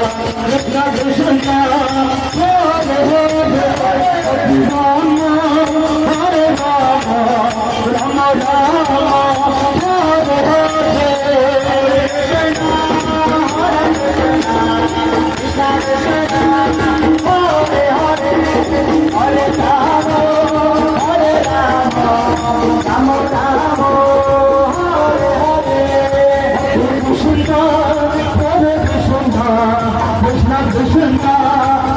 Krishna Krishna Hare Hare Rama Hare Rama Rama Rama Hare Hare Krishna Krishna Hare Hare Hare Rama Hare Rama Rama Rama Hare Hare Krishna Krishna Krishna